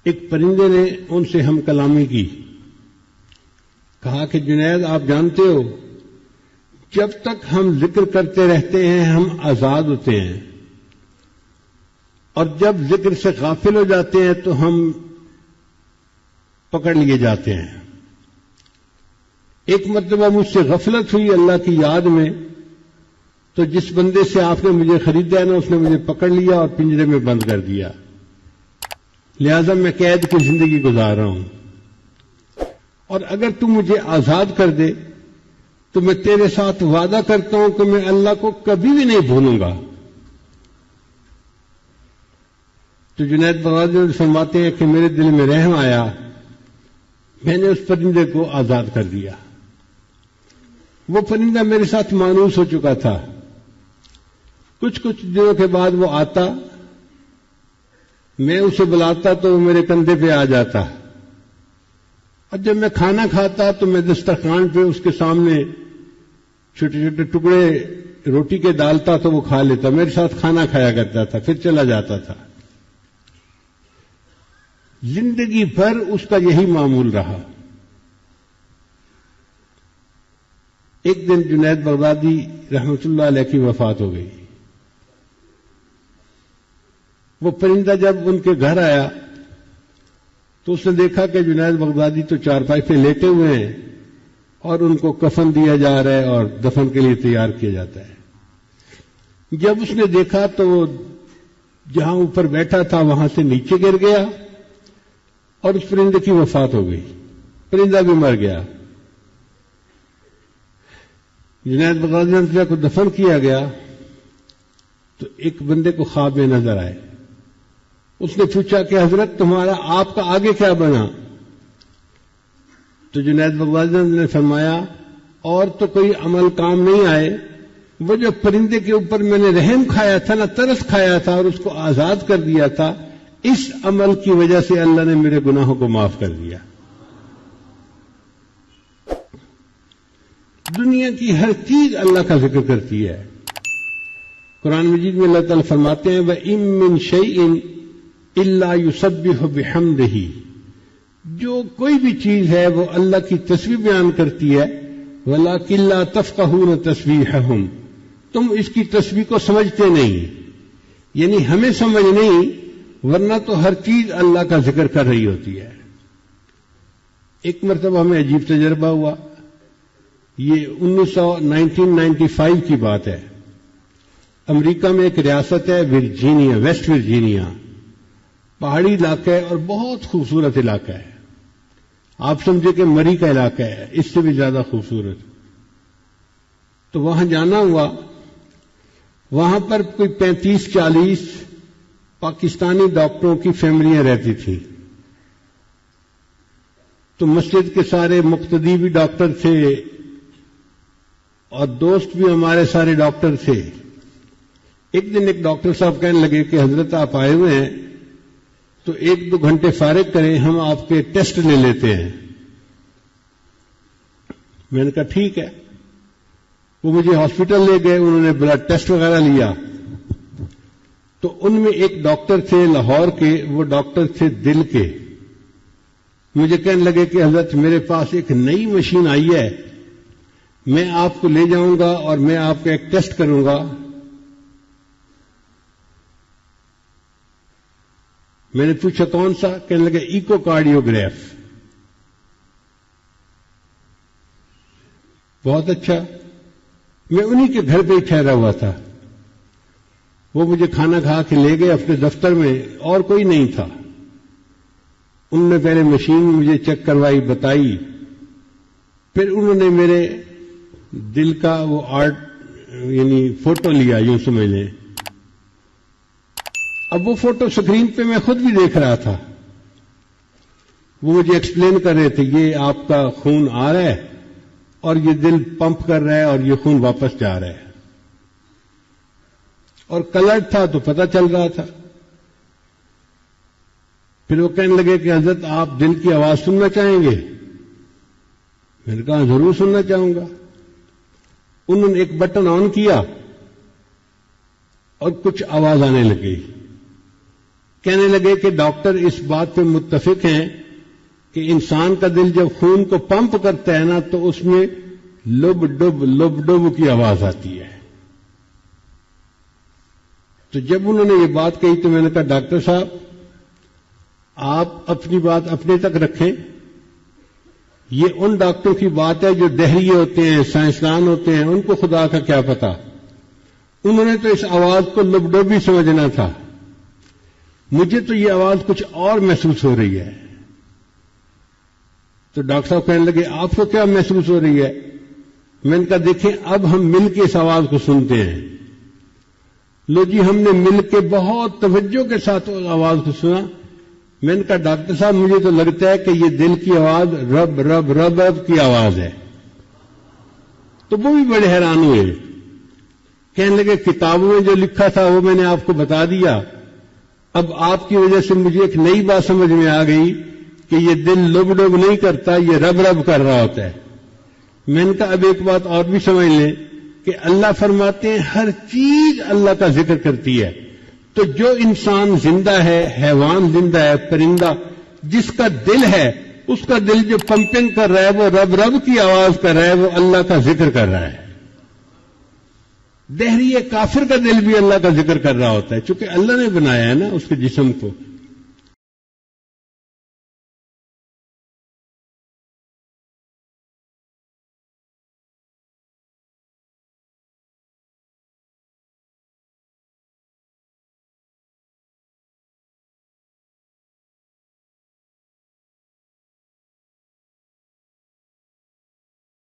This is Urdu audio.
ایک پرندے نے ان سے ہم کلامی کی، کہا کہ جنید آپ جانتے ہو جب تک ہم ذکر کرتے رہتے ہیں ہم آزاد ہوتے ہیں، اور جب ذکر سے غافل ہو جاتے ہیں تو ہم پکڑ لیے جاتے ہیں۔ ایک مرتبہ مجھ سے غفلت ہوئی اللہ کی یاد میں، تو جس بندے سے آپ نے مجھے خریدا ہے نا اس نے مجھے پکڑ لیا اور پنجرے میں بند کر دیا، لہذا میں قید کی زندگی گزار رہا ہوں، اور اگر تم مجھے آزاد کر دے تو میں تیرے ساتھ وعدہ کرتا ہوں کہ میں اللہ کو کبھی بھی نہیں بھولوں گا۔ تو جنید بغدادی فرماتے ہیں کہ میرے دل میں رحم آیا، میں نے اس پرندے کو آزاد کر دیا۔ وہ پرندہ میرے ساتھ مانوس ہو چکا تھا، کچھ دنوں کے بعد وہ آتا، میں اسے بلاتا تو وہ میرے کندھے پہ آ جاتا، اور جب میں کھانا کھاتا تو میں دسترخوان پہ اس کے سامنے چھوٹے چھوٹے ٹکڑے روٹی کے ڈالتا تو وہ کھا لیتا، میرے ساتھ کھانا کھایا کرتا تھا، پھر چلا جاتا تھا۔ زندگی بھر اس کا یہی معمول رہا۔ ایک دن جنید بغدادی رحمۃ اللہ علیہ کی وفات ہو گئی۔ وہ پرندہ جب ان کے گھر آیا تو اس نے دیکھا کہ جنید بغدادی تو چارپائی پہ لیٹے ہوئے ہیں اور ان کو کفن دیا جا رہا ہے اور دفن کے لیے تیار کیا جاتا ہے۔ جب اس نے دیکھا تو وہ جہاں اوپر بیٹھا تھا وہاں سے نیچے گر گیا اور اس پرندے کی وفات ہو گئی، پرندہ بھی مر گیا۔ جنید بغدادی کو دفن کیا گیا تو ایک بندے کو خواب میں نظر آئے، اس نے پوچھا کہ حضرت تمہارا آپ کا آگے کیا بنا؟ تو جنید بغدادی نے فرمایا اور تو کوئی عمل کام نہیں آئے، وہ جو پرندے کے اوپر میں نے رحم کھایا تھا نا، ترس کھایا تھا اور اس کو آزاد کر دیا تھا، اس عمل کی وجہ سے اللہ نے میرے گناہوں کو معاف کر دیا۔ دنیا کی ہر چیز اللہ کا ذکر کرتی ہے۔ قرآن مجید میں اللہ تعالیٰ فرماتے ہیں وَإِن مِّن شَيْءٍ إِلَّا يُسَبِّحُ بِحَمْدِهِ، جو کوئی بھی چیز ہے وہ اللہ کی تسبیح بیان کرتی ہے، وَلَٰكِن لَّا تَفْقَهُونَ تَسْبِيحَهُمْ، تم اس کی تسبیح کو سمجھتے نہیں، یعنی ہمیں سمجھ نہیں، ورنہ تو ہر چیز اللہ کا ذکر کر رہی ہوتی ہے۔ ایک مرتبہ ہمیں عجیب تجربہ ہوا، یہ 1995 کی بات ہے۔ امریکہ میں ایک ریاست ہے ورجینیا، ویسٹ ورجینیا، پہاڑی علاقہ ہے اور بہت خوبصورت علاقہ ہے، آپ سمجھے کہ مری کا علاقہ ہے، اس سے بھی زیادہ خوبصورت۔ تو وہاں جانا ہوا، وہاں پر کوئی 35-40 پاکستانی ڈاکٹروں کی فیملیاں رہتی تھیں، تو مسجد کے سارے مقتدی بھی ڈاکٹر تھے اور دوست بھی ہمارے سارے ڈاکٹر تھے۔ ایک دن ایک ڈاکٹر صاحب کہنے لگے کہ حضرت آپ آئے ہوئے ہیں تو 1-2 گھنٹے فارغ کریں، ہم آپ کے ٹیسٹ لے لیتے ہیں۔ میں نے کہا ٹھیک ہے۔ وہ مجھے ہاسپٹل لے گئے، انہوں نے بلڈ ٹیسٹ وغیرہ لیا، تو ان میں ایک ڈاکٹر تھے لاہور کے، وہ ڈاکٹر تھے دل کے۔ مجھے کہنے لگے کہ حضرت میرے پاس ایک نئی مشین آئی ہے، میں آپ کو لے جاؤں گا اور میں آپ کا ایک ٹیسٹ کروں گا۔ میں نے پوچھا کون سا؟ کہنے لگے ایکو کارڈیوگراف۔ بہت اچھا۔ میں انہی کے گھر پہ ہی ٹھہرا ہوا تھا، وہ مجھے کھانا کھا کے لے گئے اپنے دفتر میں، اور کوئی نہیں تھا۔ انہوں نے پہلے مشین مجھے چیک کروائی، بتائی، پھر انہوں نے میرے دل کا وہ آرٹ یعنی فوٹو لیا، یوں سمجھ لیں۔ اب وہ فوٹو سکرین پہ میں خود بھی دیکھ رہا تھا، وہ مجھے ایکسپلین کر رہے تھے یہ آپ کا خون آ رہا ہے اور یہ دل پمپ کر رہا ہے اور یہ خون واپس جا رہا ہے، اور کلر تھا تو پتہ چل رہا تھا۔ پھر وہ کہنے لگے کہ حضرت آپ دل کی آواز سننا چاہیں گے؟ میں نے کہا ضرور سننا چاہوں گا۔ انہوں نے ایک بٹن آن کیا اور کچھ آواز آنے لگی، کہنے لگے کہ ڈاکٹر اس بات پہ متفق ہیں کہ انسان کا دل جب خون کو پمپ کرتا ہے نا تو اس میں لب ڈب کی آواز آتی ہے. تو جب انہوں نے یہ بات کہی تو میں نے کہا ڈاکٹر صاحب آپ اپنی بات اپنے تک رکھیں. یہ ان ڈاکٹروں کی بات ہے جو دہریے ہوتے ہیں, سائنسدان ہوتے ہیں, ان کو خدا کا کیا پتا. انہوں نے تو اس آواز کو لب ڈب ہی سمجھنا تھا. مجھے تو یہ آواز کچھ اور محسوس ہو رہی ہے. تو ڈاکٹر صاحب کہنے لگے آپ کو کیا محسوس ہو رہی ہے؟ میں نے کہا دیکھیں اب ہم مل کے اس آواز کو سنتے ہیں. لو جی ہم نے مل کے بہت توجہ کے ساتھ اس آواز کو سنا. میں نے کہا ڈاکٹر صاحب مجھے تو لگتا ہے کہ یہ دل کی آواز رب رب رب رب کی آواز ہے. تو وہ بھی بڑے حیران ہوئے. کہنے لگے کتابوں میں جو لکھا تھا وہ میں نے آپ کو بتا دیا. اب آپ کی وجہ سے مجھے ایک نئی بات سمجھ میں آ گئی کہ یہ دل لب ڈب نہیں کرتا, یہ رب رب کر رہا ہوتا ہے. میں نے کہا اب ایک بات اور بھی سمجھ لیں کہ اللہ فرماتے ہیں ہر چیز اللہ کا ذکر کرتی ہے. تو جو انسان زندہ ہے, حیوان زندہ ہے, پرندہ, جس کا دل ہے اس کا دل جو پمپنگ کر رہا ہے وہ رب رب کی آواز کر رہا ہے, وہ اللہ کا ذکر کر رہا ہے. دہریے کافر کا دل بھی اللہ کا ذکر کر رہا ہوتا ہے چونکہ اللہ نے بنایا ہے نا اس کے جسم کو.